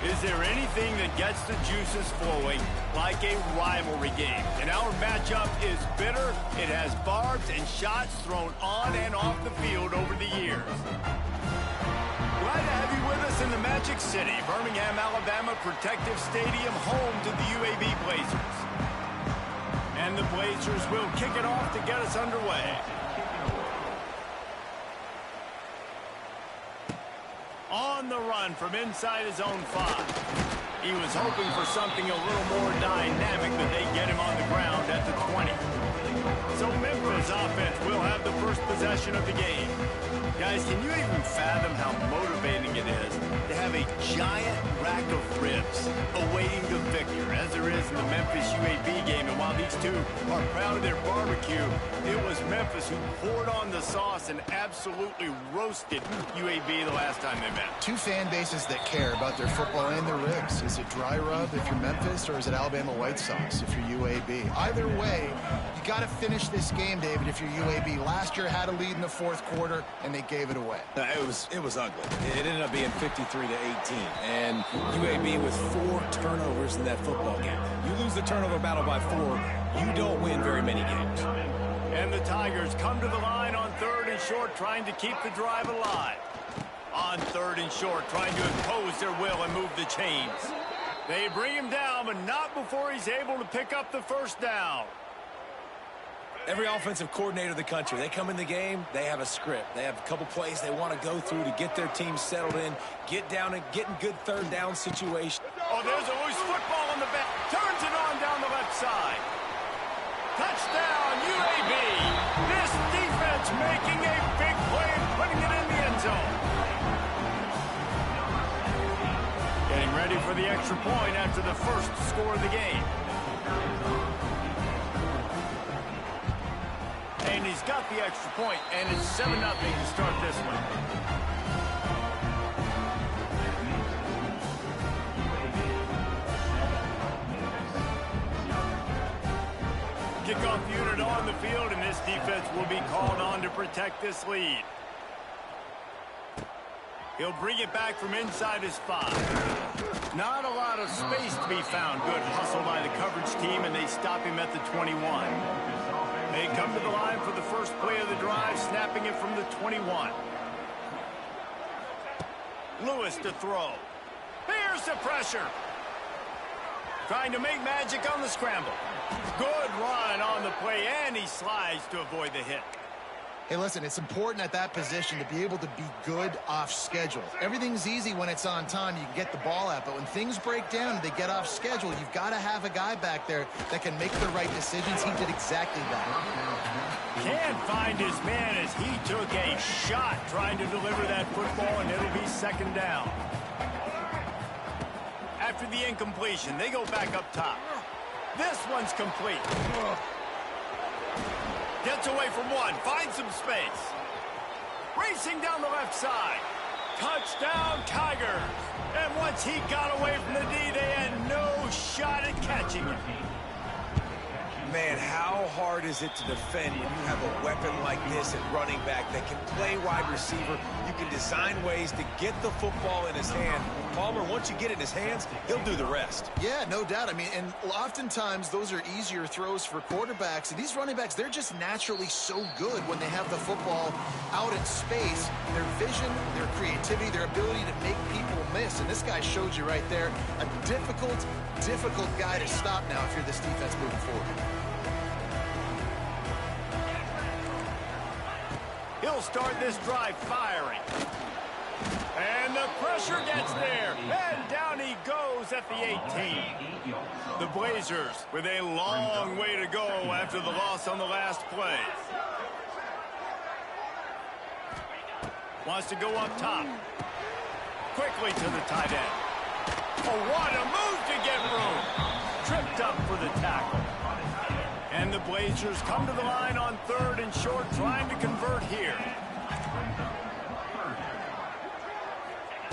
Is there anything that gets the juices flowing like a rivalry game? And our matchup is bitter. It has barbs and shots thrown on and off the field over the years. Glad to have you with us in the Magic City, Birmingham, Alabama Protective Stadium, home to the UAB Blazers. And the Blazers will kick it off to get us underway. On the run from inside his own 5. He was hoping for something a little more dynamic, but they get him on the ground at the 20. So Memphis offense will have the first possession of the game. Guys, can you even fathom how motivating it is to have a giant rack of ribs awaiting the victor, as there is in the Memphis UAB game? And while these two are proud of their barbecue, it was Memphis who poured on the sauce and absolutely roasted UAB the last time they met. Two fan bases that care about their football and their ribs. Is it dry rub if you're Memphis, or is it Alabama White Sox if you're UAB? Either way, you got to finish this game, David, if you're UAB. Last year had a lead in the fourth quarter, and they gave it away. It was ugly. It ended up being 53-18, and UAB with 4 turnovers in that football game. You lose the turnover battle by 4, you don't win very many games. And the Tigers come to the line on 3rd and short, trying to keep the drive alive. On 3rd and short, trying to impose their will and move the chains. They bring him down, but not before he's able to pick up the first down. Every offensive coordinator in the country, they come in the game, they have a script. They have a couple plays they want to go through to get their team settled in, get down and get in good 3rd down situation. Oh, there's a loose football on the back. Turns it on down the left side. Touchdown, UAB. This defense making a big play and putting it in the end zone. Getting ready for the extra point after the first score of the game. And he's got the extra point, and it's 7-0 to start this one. Kickoff unit on the field, and this defense will be called on to protect this lead. He'll bring it back from inside his 5. Not a lot of space to be found. Good hustle by the coverage team, and they stop him at the 21. They come to the line for the first play of the drive, snapping it from the 21. Lewis to throw. Here's the pressure. Trying to make magic on the scramble. Good run on the play, and he slides to avoid the hit. Hey, listen, it's important at that position to be able to be good off schedule. Everything's easy when it's on time. You can get the ball out, but when things break down and they get off schedule, you've got to have a guy back there that can make the right decisions. He did exactly that. Can't find his man as he took a shot trying to deliver that football, and it'll be 2nd down. After the incompletion, they go back up top. This one's complete. Gets away from one, finds some space. Racing down the left side. Touchdown, Tigers. And once he got away from the D, they had no shot at catching him. Man, how hard is it to defend when you have a weapon like this at running back that can play wide receiver? You can design ways to get the football in his hand. Palmer, once you get it in his hands, he'll do the rest. Yeah, no doubt. I mean, and oftentimes those are easier throws for quarterbacks. And these running backs, they're just naturally so good when they have the football out in space. Their vision, their creativity, their ability to make people miss. And this guy showed you right there, a difficult guy to stop now if you're this defense moving forward. He'll start this drive firing. And the pressure gets there. And down he goes at the 18. The Blazers with a long way to go after the loss on the last play. Wants to go up top. Quickly to the tight end. Oh, what a move to get room. Tripped up for the tackle. And the Blazers come to the line on 3rd and short, trying to convert here.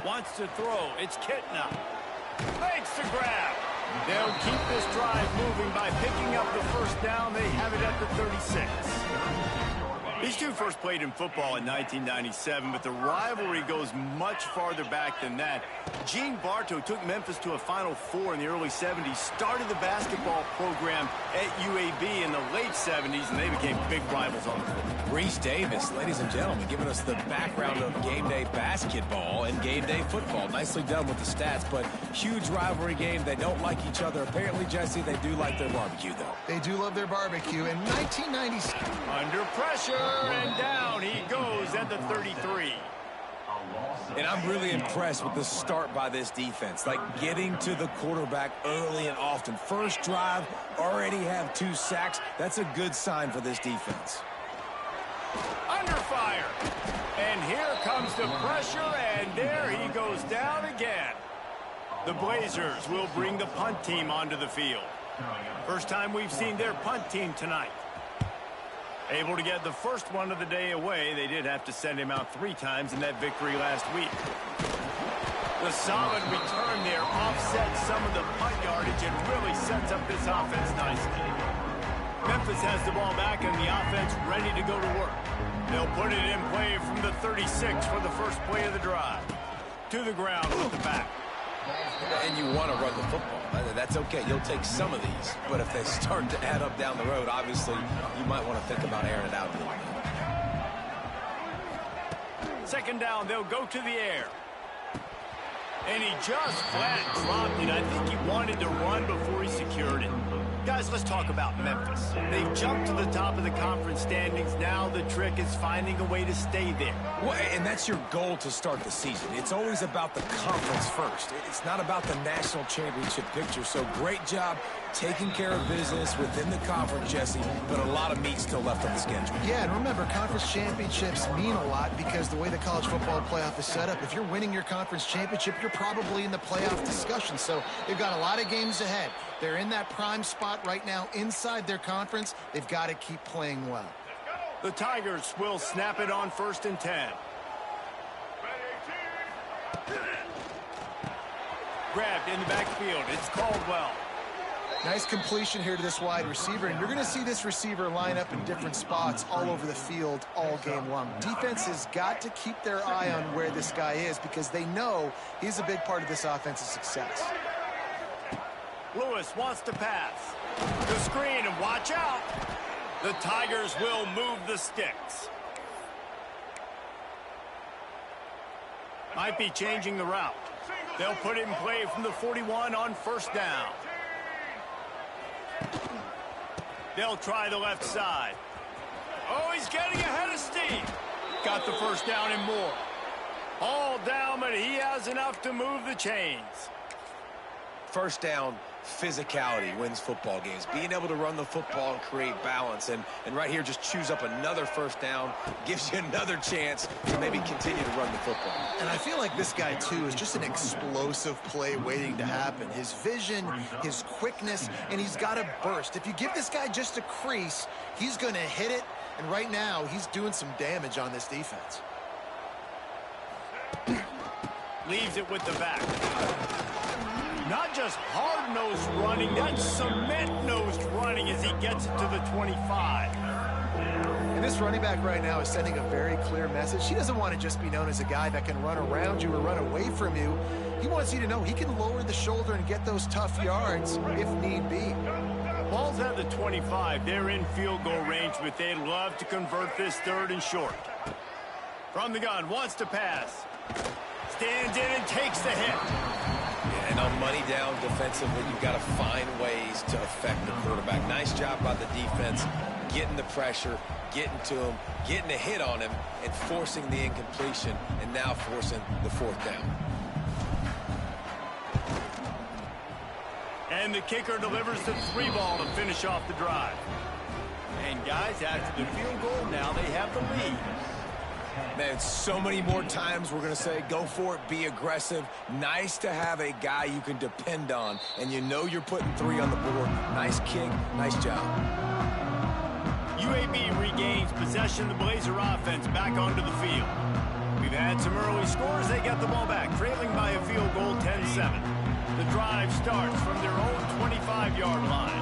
Wants to throw. It's Kitna. Makes the grab. They'll keep this drive moving by picking up the first down. They have it at the 36. These two first played in football in 1997, but the rivalry goes much farther back than that. Gene Bartow took Memphis to a Final Four in the early 70s, started the basketball program at UAB in the late 70s, and they became big rivals on the court. Reese Davis, ladies and gentlemen, giving us the background of game day basketball and game day football. Nicely done with the stats, but huge rivalry game. They don't like each other. Apparently, Jesse, they do like their barbecue, though. They do love their barbecue. In 1996, under pressure, and down he goes at the 33. And I'm really impressed with the start by this defense, like getting to the quarterback early and often. First drive, already have 2 sacks. That's a good sign for this defense. Under fire. And here comes the pressure, and there he goes down again. The Blazers will bring the punt team onto the field. First time we've seen their punt team tonight. Able to get the first one of the day away. They did have to send him out 3 times in that victory last week. The solid return there offsets some of the punt yardage and really sets up this offense nicely. Memphis has the ball back and the offense ready to go to work. They'll put it in play from the 36 for the first play of the drive. To the ground with the back. And you want to run the football. That's okay. You'll take some of these. But if they start to add up down the road, obviously, you might want to think about airing it out a little bit. Second down, they'll go to the air. And he just flat dropped it. I think he wanted to run before he secured it. Guys, let's talk about Memphis. They've jumped to the top of the conference standings. Now the trick is finding a way to stay there. Well, and that's your goal to start the season. It's always about the conference first. It's not about the national championship picture. So great job taking care of business within the conference, Jesse, but a lot of meat still left on the schedule. Yeah, and remember, conference championships mean a lot because the way the college football playoff is set up, if you're winning your conference championship, you're probably in the playoff discussion. So they've got a lot of games ahead. They're in that prime spot right now inside their conference. They've got to keep playing well. The Tigers will snap it on 1st and 10. Grabbed in the backfield. It's Caldwell. Nice completion here to this wide receiver, and you're going to see this receiver line up in different spots all over the field all game long. Defense has got to keep their eye on where this guy is because they know he's a big part of this offense's success. Lewis wants to pass. The screen, and watch out. The Tigers will move the sticks. Might be changing the route. They'll put it in play from the 41 on 1st down. They'll try the left side. Oh, he's getting ahead of steam. Got the 1st down and more. All down, but he has enough to move the chains. 1st down, physicality wins football games. Being able to run the football and create balance. And right here, just choose up another 1st down. Gives you another chance to maybe continue to run the football. And I feel like this guy, too, is just an explosive play waiting to happen. His vision, his quickness, and he's got a burst. If you give this guy just a crease, he's going to hit it. And right now, he's doing some damage on this defense. Leaves it with the back. Not just hard-nosed running, that's cement-nosed running as he gets it to the 25. And this running back right now is sending a very clear message. He doesn't want to just be known as a guy that can run around you or run away from you. He wants you to know he can lower the shoulder and get those tough yards if need be. Ball's at the 25. They're in field goal range, but they'd love to convert this 3rd and short. From the gun, wants to pass. Stands in and takes the hit. Yeah, and on money down defensively, you've got to find ways to affect the quarterback. Nice job by the defense, getting the pressure, getting to him, getting a hit on him, and forcing the incompletion, and now forcing the 4th down. And the kicker delivers the 3 ball to finish off the drive. And guys, after the field goal, now they have the lead. Man, so many more times we're going to say, go for it, be aggressive. Nice to have a guy you can depend on, and you know you're putting 3 on the board. Nice kick, nice job. UAB regains possession of the Blazer offense back onto the field. We've had some early scores. They get the ball back, trailing by a field goal 10-7. The drive starts from their own 25-yard line.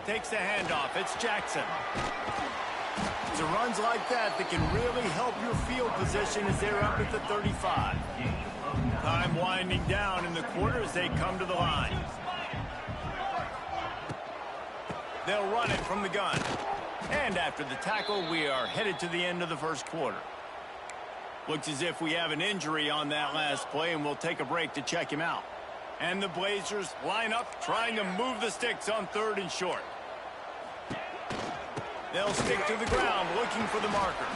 takes the handoff. It's Jackson. It's runs like that that can really help your field position as they're up at the 35. Time winding down in the quarter as they come to the line. They'll run it from the gun. And after the tackle, we are headed to the end of the first quarter. Looks as if we have an injury on that last play, and we'll take a break to check him out. And the Blazers line up, trying to move the sticks on 3rd and short. They'll stick to the ground, looking for the marker.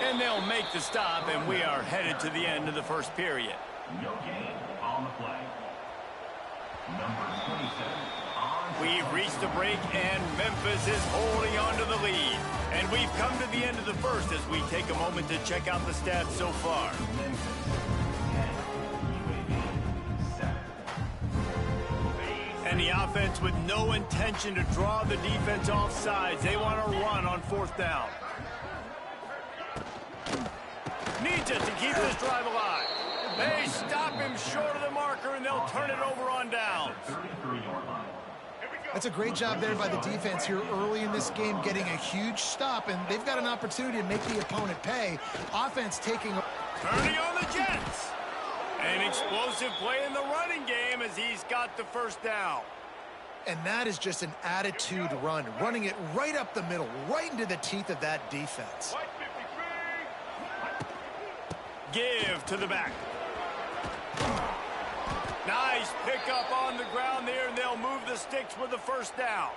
And they'll make the stop, and we are headed to the end of the first period. No gain on the play. Number 27. We've reached the break, and Memphis is holding on to the lead. And we've come to the end of the first as we take a moment to check out the stats so far. And the offense with no intention to draw the defense off sides. They want to run on 4th down. Needs it to keep this drive alive. They stop him short of the marker, and they'll turn it over on downs. That's a great job there by the defense here early in this game, getting a huge stop, and they've got an opportunity to make the opponent pay. Offense taking... Turning on the Jets. An explosive play in the running game as he's got the first down. And that is just an attitude run, running it right up the middle, right into the teeth of that defense. Give to the back. Nice pickup on the ground there, and they'll move the sticks with the first down.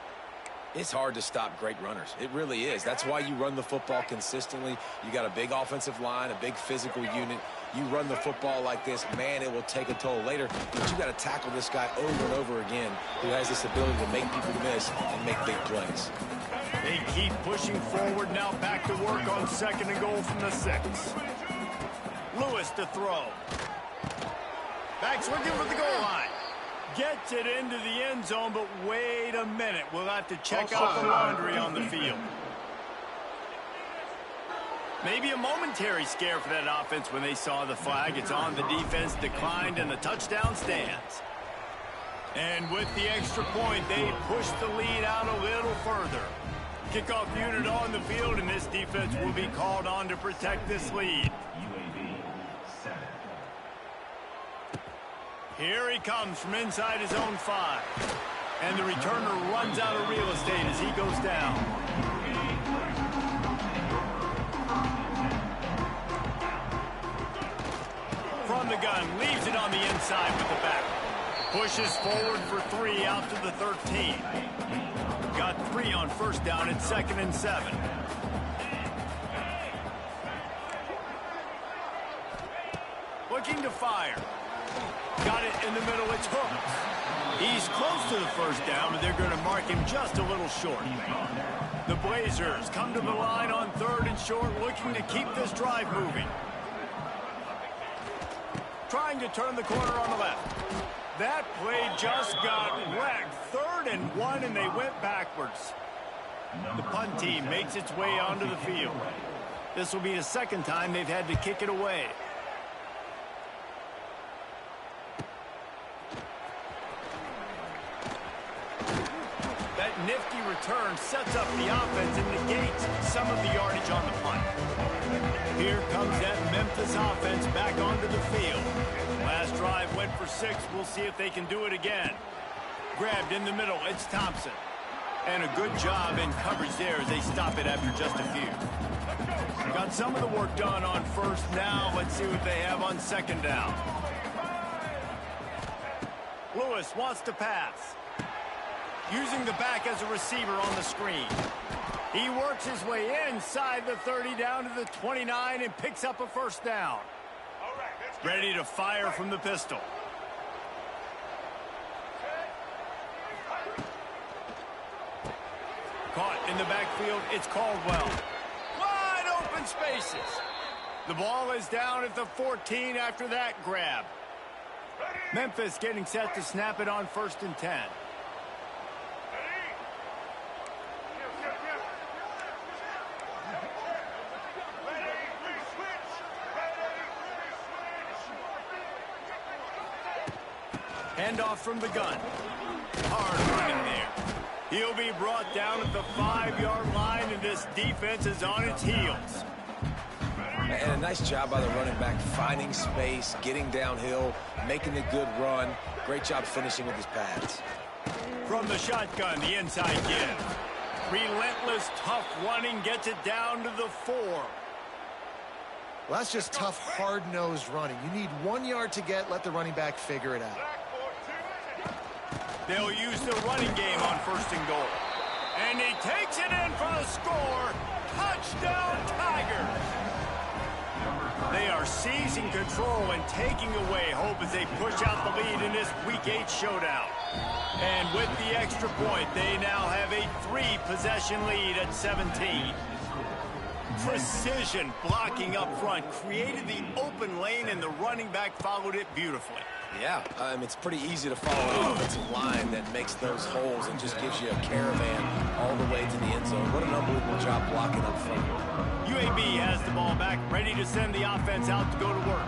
It's hard to stop great runners. It really is. That's why you run the football consistently. You got a big offensive line, a big physical unit. You run the football like this, man, it will take a toll later. But you got to tackle this guy over and over again who has this ability to make people miss and make big plays. They keep pushing forward, now back to work on 2nd and goal from the 6. Lewis to throw. Back swinging for the goal line. Gets it into the end zone, but wait a minute. We'll have to check out the laundry on the field. Maybe a momentary scare for that offense when they saw the flag. It's on, the defense declined, and the touchdown stands. And with the extra point, they push the lead out a little further. Kickoff unit on the field, and this defense will be called on to protect this lead. Here he comes from inside his own 5. And the returner runs out of real estate as he goes down. From the gun, leaves it on the inside with the back. Pushes forward for 3 out to the 13. Got 3 on 1st down at 2nd and 7. Looking to fire. Got it in the middle, it's hooked. He's close to the first down, but they're going to mark him just a little short. The Blazers come to the line on 3rd and short, looking to keep this drive moving. Trying to turn the corner on the left. That play just got wrecked. 3rd and 1, and they went backwards. The punt team makes its way onto the field. This will be the 2nd time they've had to kick it away. Nifty return sets up the offense and negates some of the yardage on the punt. Here comes that Memphis offense back onto the field. Last drive went for 6. We'll see if they can do it again. Grabbed in the middle. It's Thompson. And a good job in coverage there as they stop it after just a few. Got some of the work done on 1st. Now let's see what they have on 2nd down. Lewis wants to pass. Using the back as a receiver on the screen. He works his way inside the 30 down to the 29 and picks up a 1st down. Ready to fire from the pistol. Caught in the backfield, it's Caldwell. Wide open spaces. The ball is down at the 14 after that grab. Memphis getting set to snap it on 1st and 10. Handoff from the gun. Hard running there. He'll be brought down at the 5-yard line, and this defense is on its heels. And a nice job by the running back, finding space, getting downhill, making a good run. Great job finishing with his pads. From the shotgun, the inside give. Relentless, tough running gets it down to the 4. Well, that's just tough, hard-nosed running. You need 1 yard to get, let the running back figure it out. They'll use the running game on 1st and goal. And he takes it in for the score. Touchdown, Tigers! They are seizing control and taking away hope as they push out the lead in this Week 8 showdown. And with the extra point, they now have a 3-possession lead at 17. Precision blocking up front created the open lane, and the running back followed it beautifully. Yeah, it's pretty easy to follow an offensive line that makes those holes and just gives you a caravan all the way to the end zone. What an unbelievable job blocking up front. UAB has the ball back, ready to send the offense out to go to work.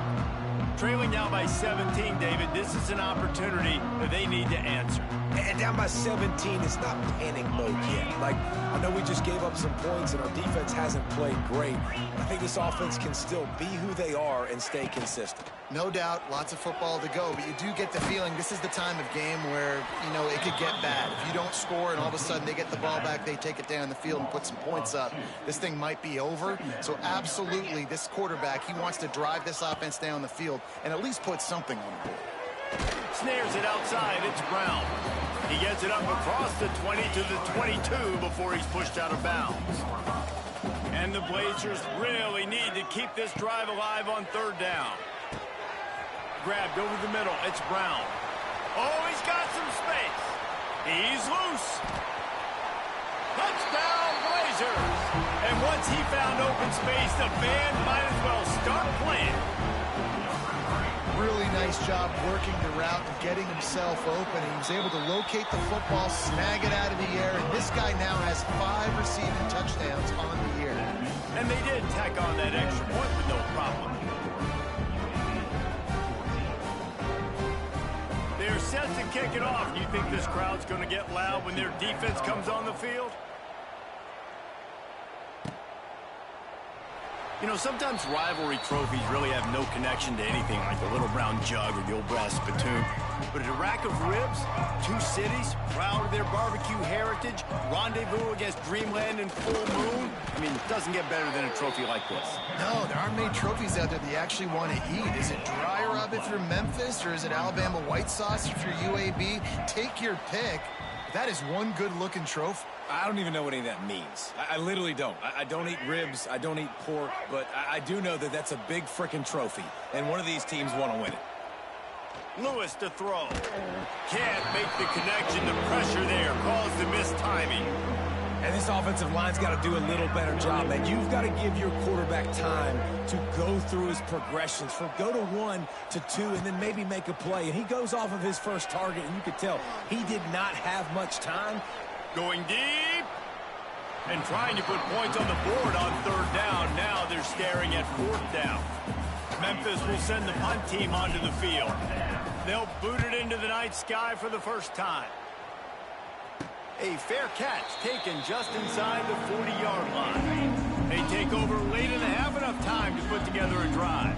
Trailing now by 17, David, this is an opportunity that they need to answer. And down by 17, it's not panic mode yet. Like, I know we just gave up some points and our defense hasn't played great. I think this offense can still be who they are and stay consistent. No doubt, lots of football to go, but you do get the feeling this is the time of game where, you know, it could get bad. If you don't score and all of a sudden they get the ball back, they take it down the field and put some points up, this thing might be over. So absolutely, this quarterback, he wants to drive this offense down the field and at least put something on the board. Snares it outside, it's Brown. He gets it up across the 20 to the 22 before he's pushed out of bounds. And the Blazers really need to keep this drive alive on 3rd down. Grabbed over the middle, it's Brown. Oh, he's got some space. He's loose. Touchdown, Blazers. And once he found open space, the band might as well start playing. Really nice job working the route and getting himself open. He was able to locate the football, snag it out of the air, and this guy now has 5 receiving touchdowns on the year. And they did tack on that extra point with no problem. They're set to kick it off. Do you think this crowd's going to get loud when their defense comes on the field? You know, sometimes rivalry trophies really have no connection to anything like the little brown jug or the old brass spittoon. But a rack of ribs, 2 cities, proud of their barbecue heritage, rendezvous against Dreamland and Full Moon. I mean, it doesn't get better than a trophy like this. No, there aren't many trophies out there that you actually want to eat. Is it dry rub if you're Memphis, or is it Alabama white sauce if you're UAB? Take your pick. That is one good-looking trophy. I don't even know what any of that means. I literally don't. I don't eat ribs. I don't eat pork. But I do know that that's a big frickin' trophy. And one of these teams want to win it. Lewis to throw. Can't make the connection. The pressure there caused the missed timing. And this offensive line's got to do a little better job, man. You've got to give your quarterback time to go through his progressions from go to 1 to 2 and then maybe make a play. And he goes off of his first target, and you could tell he did not have much time. Going deep. And trying to put points on the board on 3rd down. Now they're staring at 4th down. Memphis will send the punt team onto the field. They'll boot it into the night sky for the first time. A fair catch taken just inside the 40-yard line. They take over late in the half, enough time to put together a drive.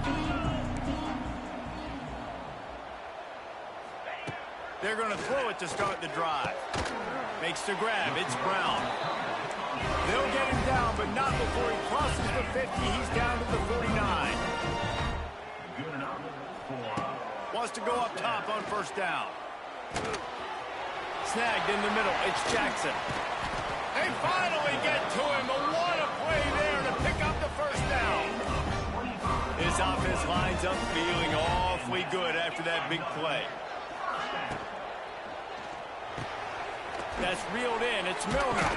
They're going to throw it to start the drive. Makes the grab. It's Brown. They'll get him down, but not before he crosses the 50. He's down to the 49. Wants to go up top on 1st down. Snagged in the middle. It's Jackson. They finally get to him. What a play there to pick up the 1st down. His offense lines up feeling awfully good after that big play. That's reeled in. It's Milner.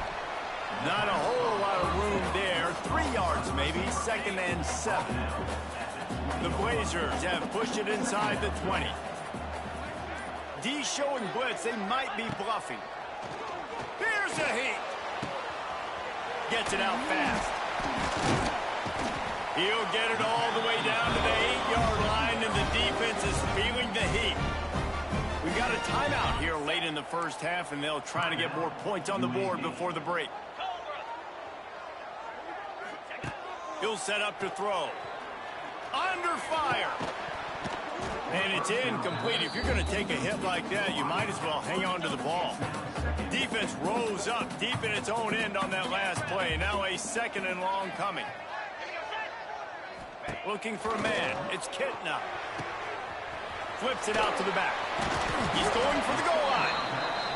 Not a whole lot of room there. 3 yards maybe. 2nd and 7. The Blazers have pushed it inside the 20. D showing blitz. They might be bluffing. Here's a heat. Gets it out fast. He'll get it all the way down to the 8-yard line, and the defense is feeling the heat. We got a timeout here late in the first half, and they'll try to get more points on the board before the break. He'll set up to throw. Under fire. And it's incomplete. If you're going to take a hit like that, you might as well hang on to the ball. Defense rose up deep in its own end on that last play. Now a 2nd and long coming. Looking for a man. It's Kitna. Flips it out to the back. He's going for the goal line.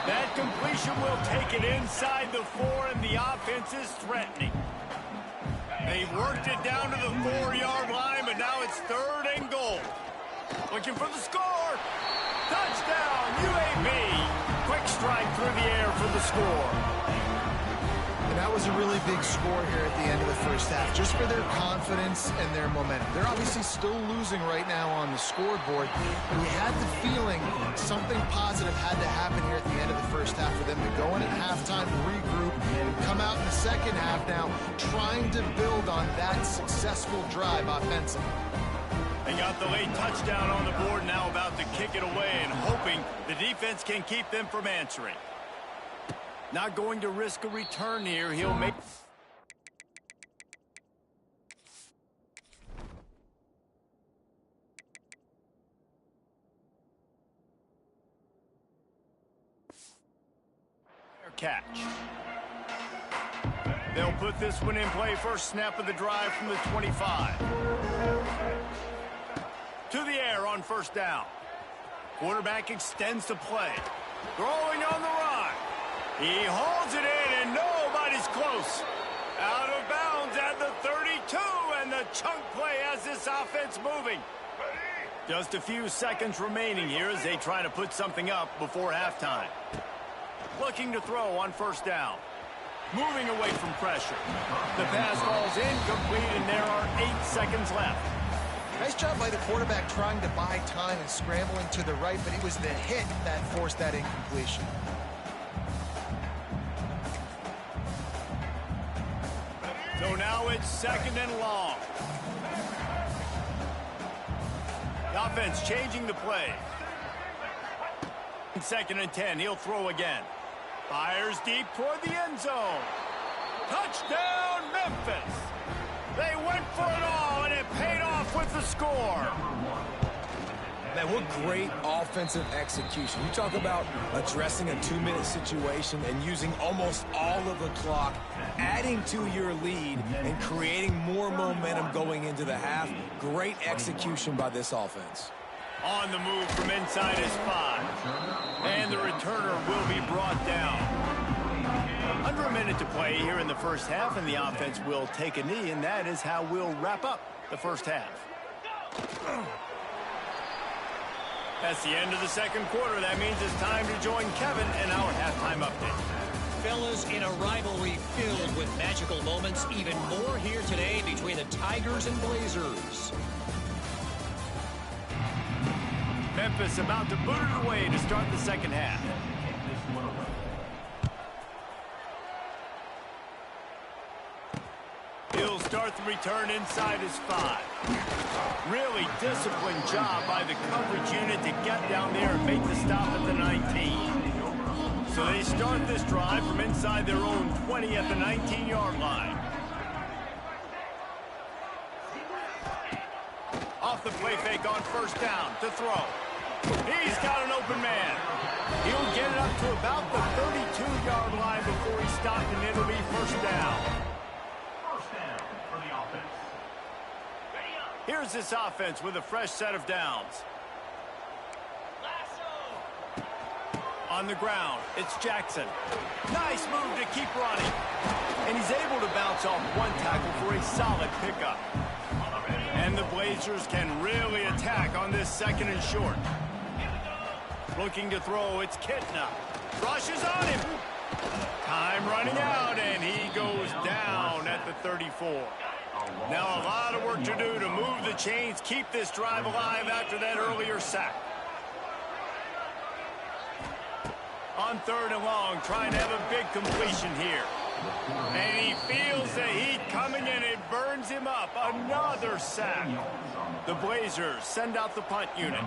That completion will take it inside the 4, and the offense is threatening. They've worked it down to the 4-yard line, but now it's 3rd and goal. Looking for the score. Touchdown, UAB. Quick strike through the air for the score. And that was a really big score here at the end of the first half, just for their confidence and their momentum. They're obviously still losing right now on the scoreboard, but you had the feeling something positive had to happen here at the end of the first half for them to go in at halftime, regroup, and come out in the second half now trying to build on that successful drive offensively. They got the late touchdown on the board, now about to kick it away and hoping the defense can keep them from answering. Not going to risk a return here. He'll make... catch. They'll put this one in play. First snap of the drive from the 25. To the air on first down. Quarterback extends the play. Throwing on the run. He hauls it in, and nobody's close. Out of bounds at the 32, and the chunk play has this offense moving. Just a few seconds remaining here as they try to put something up before halftime. Looking to throw on first down. Moving away from pressure. The pass falls incomplete, and there are 8 seconds left. Nice job by the quarterback trying to buy time and scrambling to the right, but it was the hit that forced that incompletion. So now it's 2nd and long. The offense changing the play. 2nd and 10, he'll throw again. Fires deep toward the end zone. Touchdown, Memphis. They went for it all, and it paid off with the score. Man, what great offensive execution. You talk about addressing a 2-minute situation and using almost all of the clock, adding to your lead, and creating more momentum going into the half. Great execution by this offense. On the move from inside his 5. And the returner will be brought down. Under a minute to play here in the first half, and the offense will take a knee, and that is how we'll wrap up the first half. That's the end of the second quarter. That means it's time to join Kevin in our halftime update. Fellas, in a rivalry filled with magical moments, even more here today between the Tigers and Blazers. Memphis about to boot it away to start the second half. He'll start the return inside his 5. Really disciplined job by the coverage unit to get down there and make the stop at the 19. So they start this drive from inside their own 20 at the 19-yard line. Off the play fake on first down to throw. He's got an open man. He'll get it up to about the 32-yard line before he stopped, and it'll be first down. First down for the offense. Here's this offense with a fresh set of downs. On the ground, it's Jackson. Nice move to keep running. And he's able to bounce off one tackle for a solid pickup. And the Blazers can really attack on this 2nd and short. Looking to throw, it's Kitna. Rushes on him. Time running out, and he goes down at the 34. Now a lot of work to do to move the chains, keep this drive alive after that earlier sack. On 3rd and long, trying to have a big completion here. And he feels the heat coming, and it burns him up. Another sack. The Blazers send out the punt unit.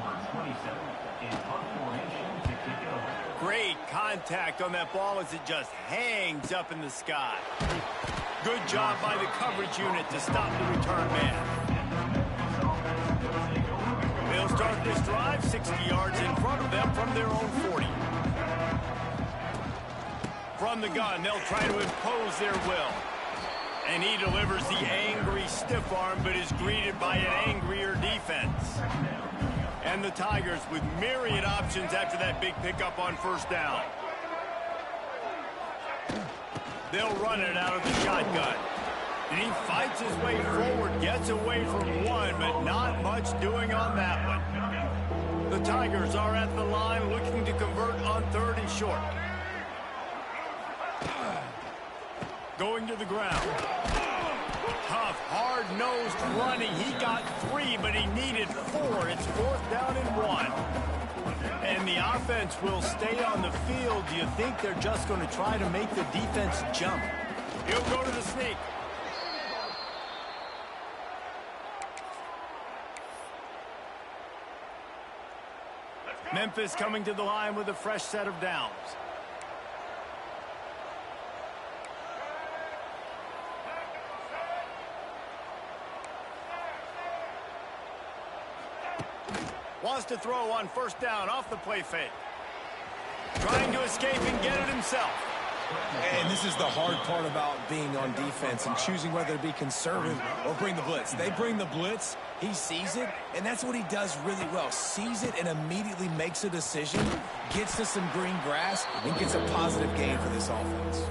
Great contact on that ball as it just hangs up in the sky. Good job by the coverage unit to stop the return man. They'll start this drive 60 yards in front of them from their own 40. From the gun, they'll try to impose their will. And he delivers the angry stiff arm, but is greeted by an angrier defense. And the Tigers with myriad options after that big pickup on first down. They'll run it out of the shotgun. And he fights his way forward, gets away from one, but not much doing on that one. The Tigers are at the line looking to convert on 3rd and short. Going to the ground. Tough, hard-nosed running. He got 3, but he needed 4. It's 4th down and 1. And the offense will stay on the field. Do you think they're just going to try to make the defense jump? He'll go to the sneak. Memphis coming to the line with a fresh set of downs. Wants to throw on first down off the play fake. Trying to escape and get it himself. And this is the hard part about being on defense and choosing whether to be conservative or bring the blitz. They bring the blitz, he sees it, and that's what he does really well. Sees it and immediately makes a decision, gets to some green grass, and gets a positive gain for this offense.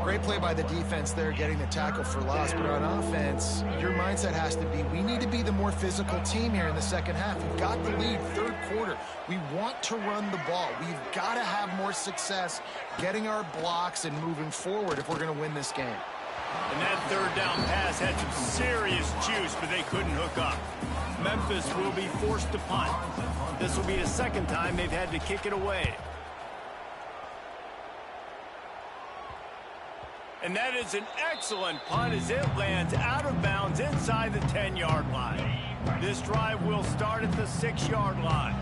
Great play by the defense there, getting the tackle for loss. But on offense, your mindset has to be, we need to be the more physical team here in the second half. We've got the lead, 3rd quarter. We want to run the ball. We've got to have more success getting our blocks and moving forward if we're going to win this game. And that 3rd down pass had some serious juice, but they couldn't hook up. Memphis will be forced to punt. This will be the 2nd time they've had to kick it away. And that is an excellent punt as it lands out of bounds inside the 10-yard line. This drive will start at the 6-yard line.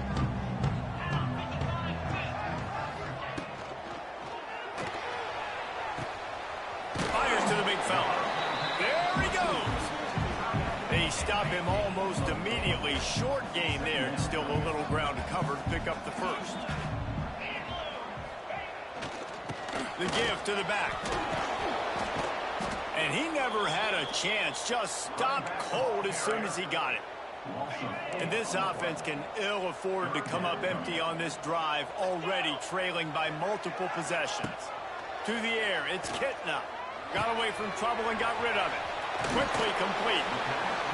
Fires to the big fella. There he goes. They stop him almost immediately. Short gain there, and still a little ground to cover to pick up the first. The give to the back. And he never had a chance, just stopped cold as soon as he got it. And this offense can ill afford to come up empty on this drive, already trailing by multiple possessions. To the air, it's Kitna. Got away from trouble and got rid of it. Quickly complete.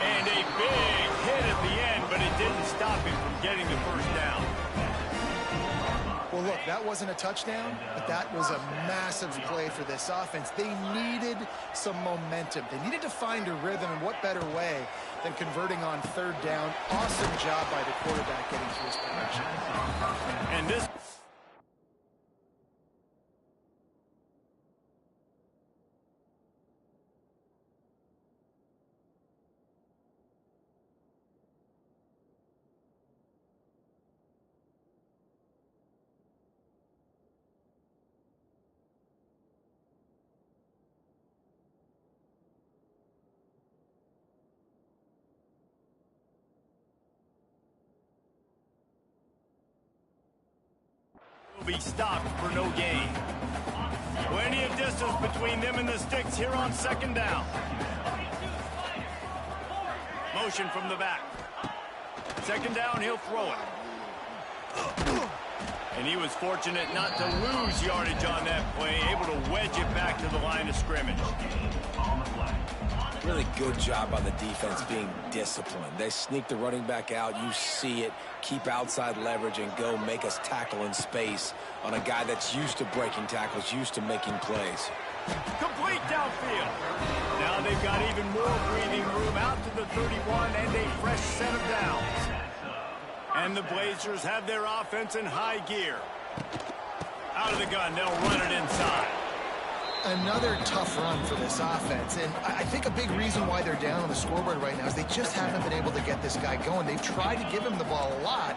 And a big hit at the end, but it didn't stop him from getting the first down. Well, look, that wasn't a touchdown, but that was a massive play for this offense. They needed some momentum. They needed to find a rhythm, and what better way than converting on 3rd down. Awesome job by the quarterback getting to his progression. And this... be stopped for no gain. Plenty of distance between them and the sticks here on 2nd down. Motion from the back. 2nd down, he'll throw it. And he was fortunate not to lose yardage on that play, able to wedge it back to the line of scrimmage. Really good job by the defense being disciplined. They sneak the running back out. You see it. Keep outside leverage and go make us tackle in space on a guy that's used to breaking tackles, used to making plays. Complete downfield. Now they've got even more breathing room out to the 31 and a fresh set of downs. And the Blazers have their offense in high gear. Out of the gun, they'll run it inside. Another tough run for this offense, and I think a big reason why they're down on the scoreboard right now is they just haven't been able to get this guy going. They've tried to give him the ball a lot.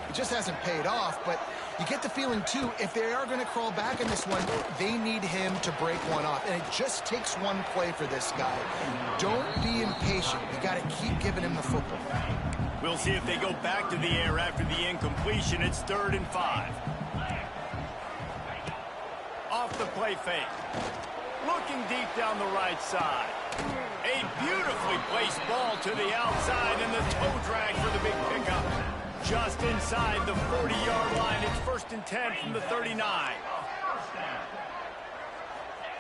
It just hasn't paid off, but You get the feeling, too, if they are going to crawl back in this one, they need him to break one off. And it just takes one play for this guy. Don't be impatient. You got to keep giving him the football. We'll see if they go back to the air after the incompletion. It's 3rd and 5. Off the play fake. Looking deep down the right side. A beautifully placed ball to the outside, and the toe drag for the big pickup. Just inside the 40-yard line. It's 1st and 10 from the 39.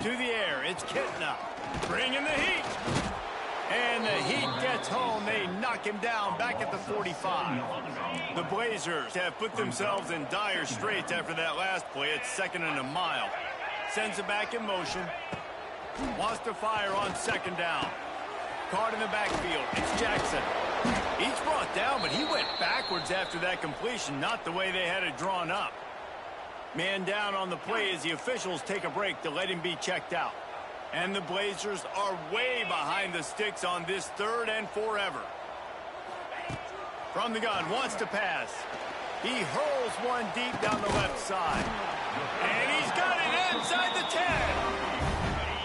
To the air, it's Kitna. Bringing the heat. And the heat gets home. They knock him down back at the 45. The Blazers have put themselves in dire straits after that last play. It's 2nd and a mile. Sends it back in motion. Wants to fire on 2nd down. Caught in the backfield. It's Jackson. He's brought down, but he went backwards after that completion, not the way they had it drawn up. Man down on the play as the officials take a break to let him be checked out. And the Blazers are way behind the sticks on this 3rd and forever. From the gun, wants to pass. He hurls one deep down the left side. And he's got it inside the 10.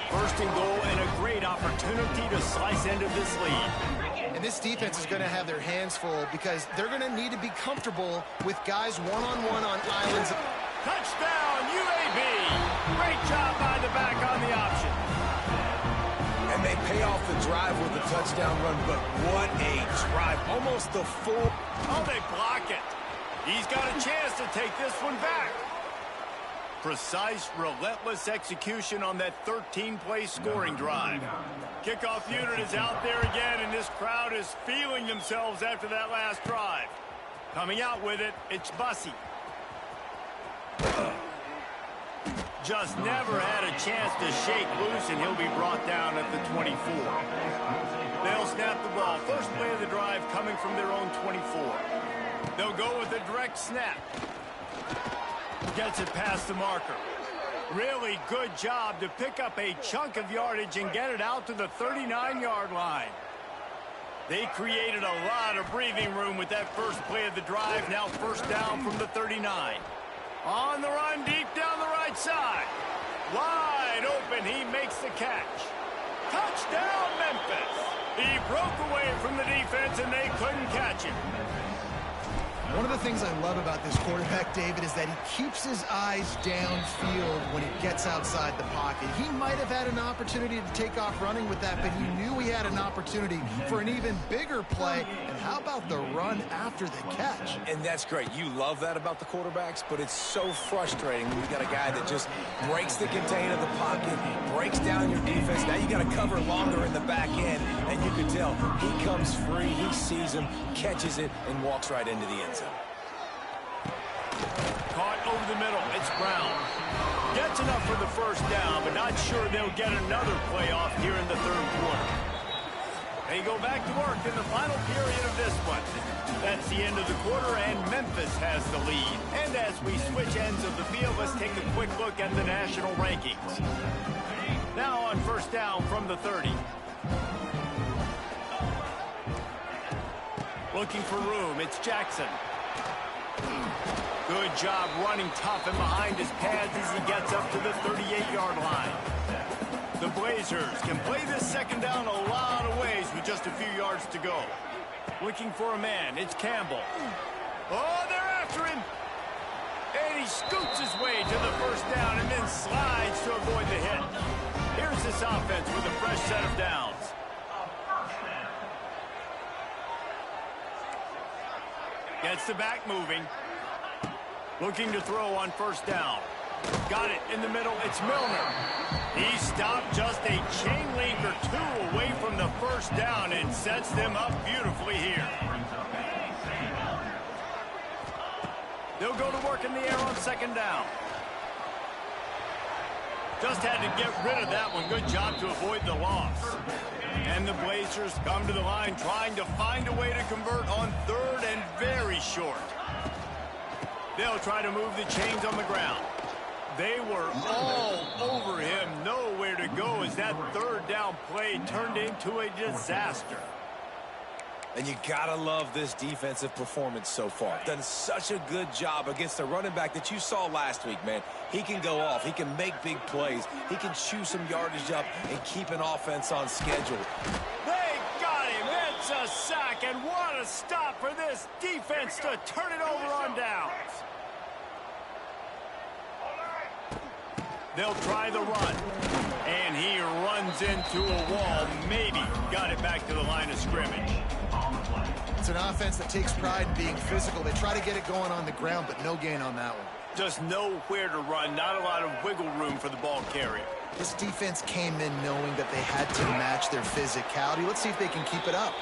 1st and goal and a great opportunity to slice into this lead. And this defense is going to have their hands full because they're going to need to be comfortable with guys one-on-one on islands. Touchdown, UAB. Great job by the back on the option. And they pay off the drive with a touchdown run, but what a drive. Almost the full. Oh, they block it. He's got a chance to take this one back. Precise, relentless execution on that 13-play scoring drive. Kickoff unit is out there again, and this crowd is feeling themselves after that last drive. Coming out with it, it's Bussey. Just never had a chance to shake loose, and he'll be brought down at the 24. They'll snap the ball. First play of the drive coming from their own 24. They'll go with a direct snap. Gets it past the marker. Really good job to pick up a chunk of yardage and get it out to the 39-yard line. They created a lot of breathing room with that first play of the drive. Now 1st down from the 39. On the run deep down the right side. Wide open. He makes the catch. Touchdown, Memphis. He broke away from the defense, and they couldn't catch him. One of the things I love about this quarterback, David, is that he keeps his eyes downfield when he gets outside the pocket. He might have had an opportunity to take off running with that, but he knew he had an opportunity for an even bigger play. And how about the run after the catch? And that's great. You love that about the quarterbacks, but it's so frustrating when you got a guy that just breaks the contain of the pocket, breaks down your defense. Now you got to cover longer in the back end, and you can tell he comes free, he sees him, catches it, and walks right into the end zone. Caught over the middle. It's Brown. Gets enough for the 1st down, but not sure they'll get another play off here in the 3rd quarter. They go back to work in the final period of this one. That's the end of the quarter, and Memphis has the lead. And as we switch ends of the field, let's take a quick look at the national rankings. Now on 1st down from the 30. Looking for room. It's Jackson. Good job running tough and behind his pads as he gets up to the 38-yard line. The Blazers can play this 2nd down a lot of ways with just a few yards to go. Looking for a man. It's Campbell. Oh, they're after him. And he scoots his way to the 1st down and then slides to avoid the hit. Here's this offense with a fresh set of downs. Gets the back moving. Looking to throw on 1st down. Got it in the middle. It's Milner. He stopped just a chain link or two away from the 1st down and sets them up beautifully here. They'll go to work in the air on 2nd down. Just had to get rid of that one. Good job to avoid the loss. And the Blazers come to the line trying to find a way to convert on 3rd and very short. They'll try to move the chains on the ground. They were all over him. Nowhere to go as that 3rd down play turned into a disaster. And you gotta love this defensive performance so far. Done such a good job against the running back that you saw last week, man. He can go off. He can make big plays. He can chew some yardage up and keep an offense on schedule. They got him. It's a sack, and what a stop for this defense to turn it over on downs. They'll try the run, and he runs into a wall. Maybe got it back to the line of scrimmage. It's an offense that takes pride in being physical. They try to get it going on the ground, but no gain on that one. Just nowhere to run, not a lot of wiggle room for the ball carrier. This defense came in knowing that they had to match their physicality. Let's see if they can keep it up.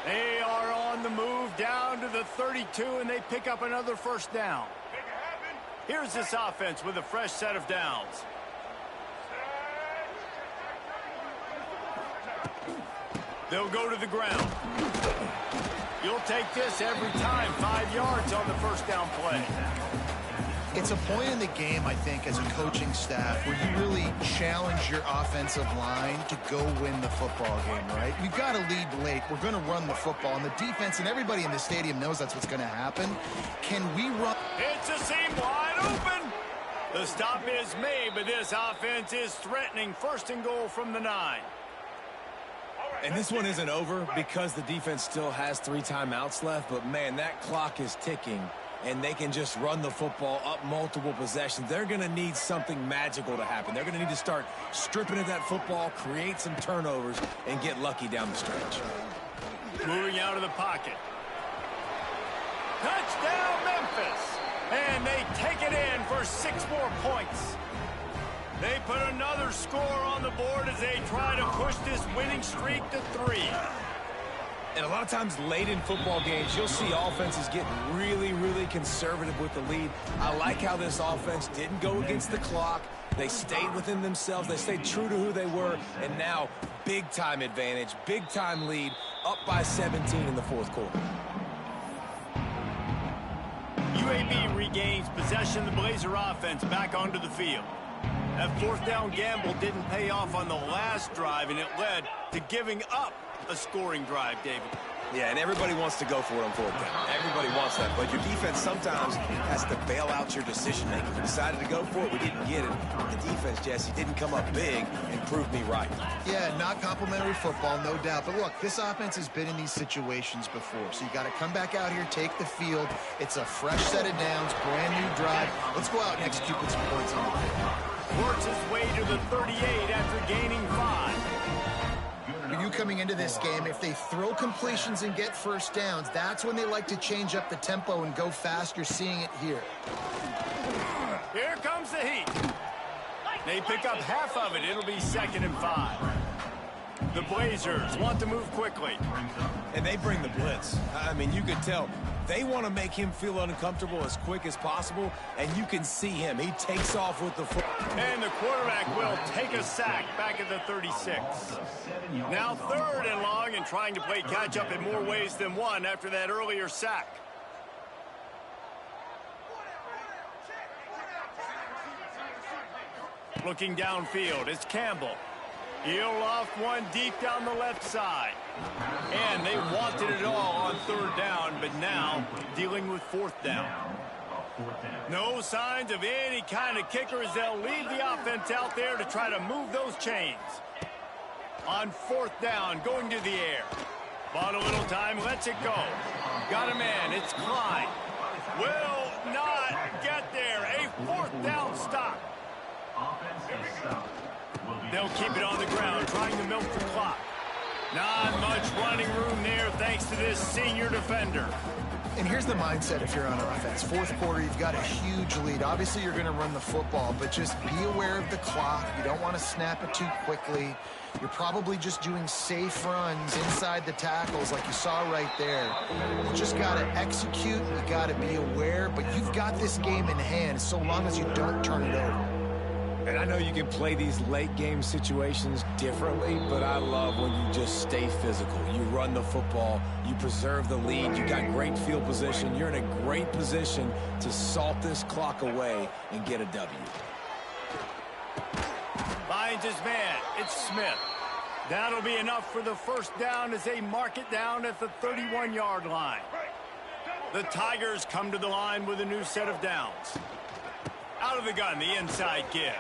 They are on the move down to the 32, and they pick up another first down. Here's this offense with a fresh set of downs. They'll go to the ground. You'll take this every time. 5 yards on the first down play. It's a point in the game, I think, as a coaching staff where you really challenge your offensive line to go win the football game, right? We've got to lead late. We're going to run the football. And the defense and everybody in the stadium knows that's what's going to happen. Can we run? It's a seam wide open. The stop is made, but this offense is threatening. First and goal from the 9. And this one isn't over because the defense still has 3 timeouts left. But, man, that clock is ticking. And they can just run the football up multiple possessions. They're going to need something magical to happen. They're going to need to start stripping at that football, create some turnovers, and get lucky down the stretch. Moving out of the pocket. Touchdown, Memphis. And they take it in for 6 more points. They put another score on the board as they try to push this winning streak to 3. And a lot of times late in football games, you'll see offenses get really, really conservative with the lead. I like how this offense didn't go against the clock. They stayed within themselves. They stayed true to who they were. And now, big-time advantage, big-time lead, up by 17 in the 4th quarter. UAB regains possession of the Blazer offense back onto the field. That 4th down gamble didn't pay off on the last drive, and it led to giving up a scoring drive, David. Yeah, and everybody wants to go for it on 4th down. Everybody wants that, but your defense sometimes has to bail out your decision-making. We decided to go for it. We didn't get it. The defense, Jesse, didn't come up big and prove me right. Yeah, not complimentary football, no doubt. But look, this offense has been in these situations before, so you got to come back out here, take the field. It's a fresh set of downs, brand new drive. Let's go out and execute with some points on the field. Works his way to the 38 after gaining 5. You coming into this game, if they throw completions and get first downs, that's when they like to change up the tempo and go fast. You're seeing it here. Here comes the heat. They pick up half of it. It'll be 2nd and 5. The Blazers want to move quickly. And they bring the blitz. I mean, you could tell they want to make him feel uncomfortable as quick as possible, and you can see him. He takes off with the foot. And the quarterback will take a sack back at the 36. Now 3rd and long and trying to play catch-up in more ways than one after that earlier sack. Looking downfield, it's Campbell. He'll loft one deep down the left side. And they wanted it all on 3rd down, but now dealing with 4th down. No signs of any kind of kicker as they'll leave the offense out there to try to move those chains. On 4th down, going to the air. Bought a little time, lets it go. Got a man, it's Klein. Will not get there. A 4th down stop. They'll keep it on the ground, trying to milk the clock. Not much running room there thanks to this senior defender. And here's the mindset if you're on offense. 4th quarter, you've got a huge lead. Obviously, you're going to run the football, but just be aware of the clock. You don't want to snap it too quickly. You're probably just doing safe runs inside the tackles like you saw right there. You just got to execute. You got to be aware, but you've got this game in hand so long as you don't turn it over. And I know you can play these late-game situations differently, but I love when you just stay physical. You run the football, you preserve the lead, you got great field position, you're in a great position to salt this clock away and get a W. Finds his man, it's Smith. That'll be enough for the first down as they mark it down at the 31-yard line. The Tigers come to the line with a new set of downs. Out of the gun, the inside give.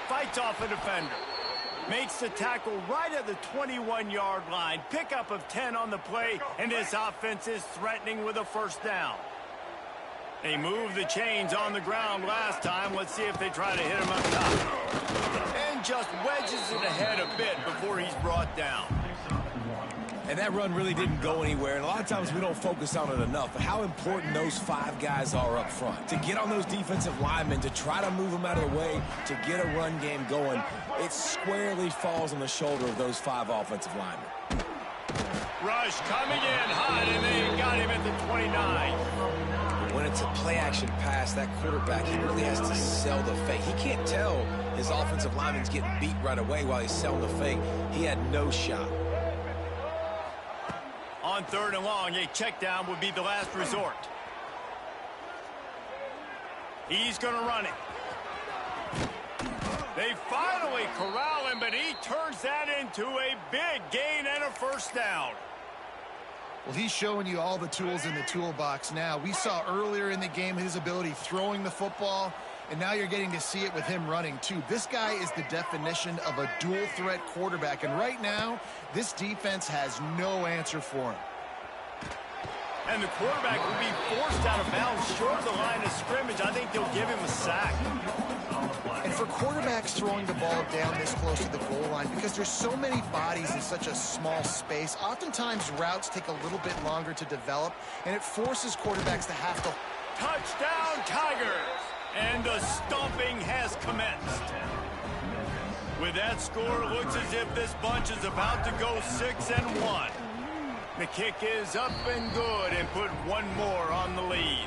Fights off a defender. Makes the tackle right at the 21-yard line. Pickup of 10 on the play, and this offense is threatening with a first down. They moved the chains on the ground last time. Let's see if they try to hit him up top. And just wedges it ahead a bit before he's brought down. And that run really didn't go anywhere, and a lot of times we don't focus on it enough, but how important those 5 guys are up front. To get on those defensive linemen, to try to move them out of the way, to get a run game going, it squarely falls on the shoulder of those 5 offensive linemen. Rush coming in hot, and they got him at the 29. When it's a play-action pass, that quarterback, he really has to sell the fake. He can't tell his offensive lineman's getting beat right away while he's selling the fake. He had no shot. On 3rd and long, a check down would be the last resort. He's going to run it. They finally corral him, but he turns that into a big gain and a first down. Well, he's showing you all the tools in the toolbox now. We saw earlier in the game his ability throwing the football, and now you're getting to see it with him running, too. This guy is the definition of a dual-threat quarterback, and right now, this defense has no answer for him. And the quarterback will be forced out of bounds short of the line of scrimmage. I think they'll give him a sack. And for quarterbacks throwing the ball down this close to the goal line, because there's so many bodies in such a small space, oftentimes routes take a little bit longer to develop, and it forces quarterbacks to have to... Touchdown, Tigers! And the stomping has commenced. With that score, it looks as if this bunch is about to go 6-1. The kick is up and good and put one more on the lead.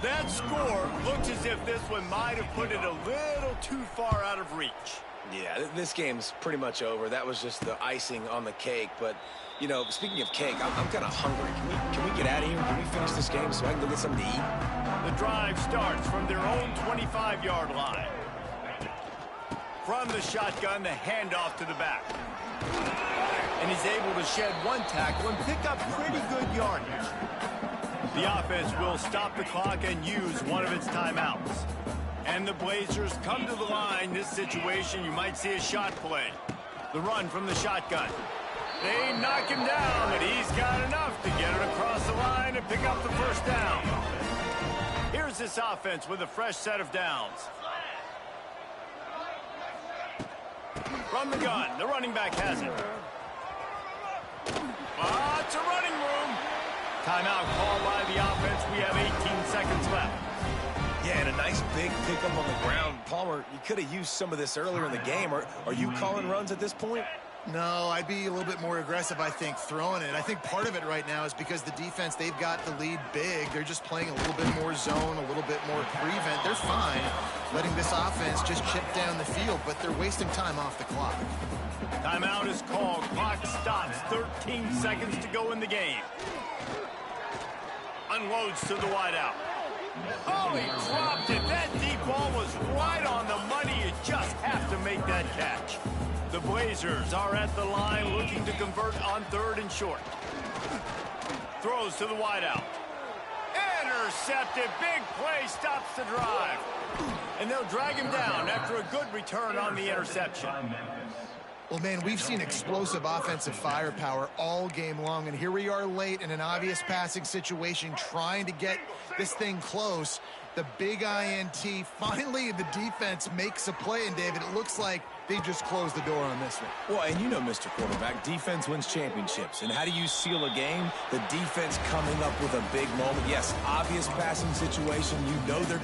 That score looks as if this one might have put it a little too far out of reach. Yeah, this game's pretty much over. That was just the icing on the cake. But, you know, speaking of cake, I'm kind of hungry. Can we get out of here? Can we finish this game so I can go get something to eat? The drive starts from their own 25-yard line. From the shotgun, the handoff to the back. And he's able to shed one tackle and pick up pretty good yardage. The offense will stop the clock and use one of its timeouts. And the Blazers come to the line. This situation, you might see a shot play. The run from the shotgun. They knock him down, but he's got enough to get it across the line and pick up the first down. Here's this offense with a fresh set of downs. From the gun, the running back has it. Lots of running room. Timeout called by the offense. We have 18 seconds left. Yeah, and a nice big pickup on the ground. Palmer, you could have used some of this earlier in the game. Are you calling runs at this point? No, I'd be a little bit more aggressive, I think, throwing it. I think part of it right now is because the defense, they've got the lead big. They're just playing a little bit more zone, a little bit more prevent. They're fine letting this offense just chip down the field, but they're wasting time off the clock. Timeout is called. Clock stops. 13 seconds to go in the game. Unloads to the wideout. Oh, he dropped it. That deep ball was right on the money. You just have to make that catch. The Blazers are at the line looking to convert on 3rd and short. Throws to the wideout. Intercepted. Big play stops the drive. And they'll drag him down after a good return on the interception. Well, man, we've seen explosive offensive firepower all game long, and here we are late in an obvious passing situation trying to get this thing close. The big INT, finally the defense makes a play, and David, it looks like they just closed the door on this one. Well, and you know, Mr. Quarterback, defense wins championships. And how do you seal a game? The defense coming up with a big moment. Yes, obvious passing situation. You know they're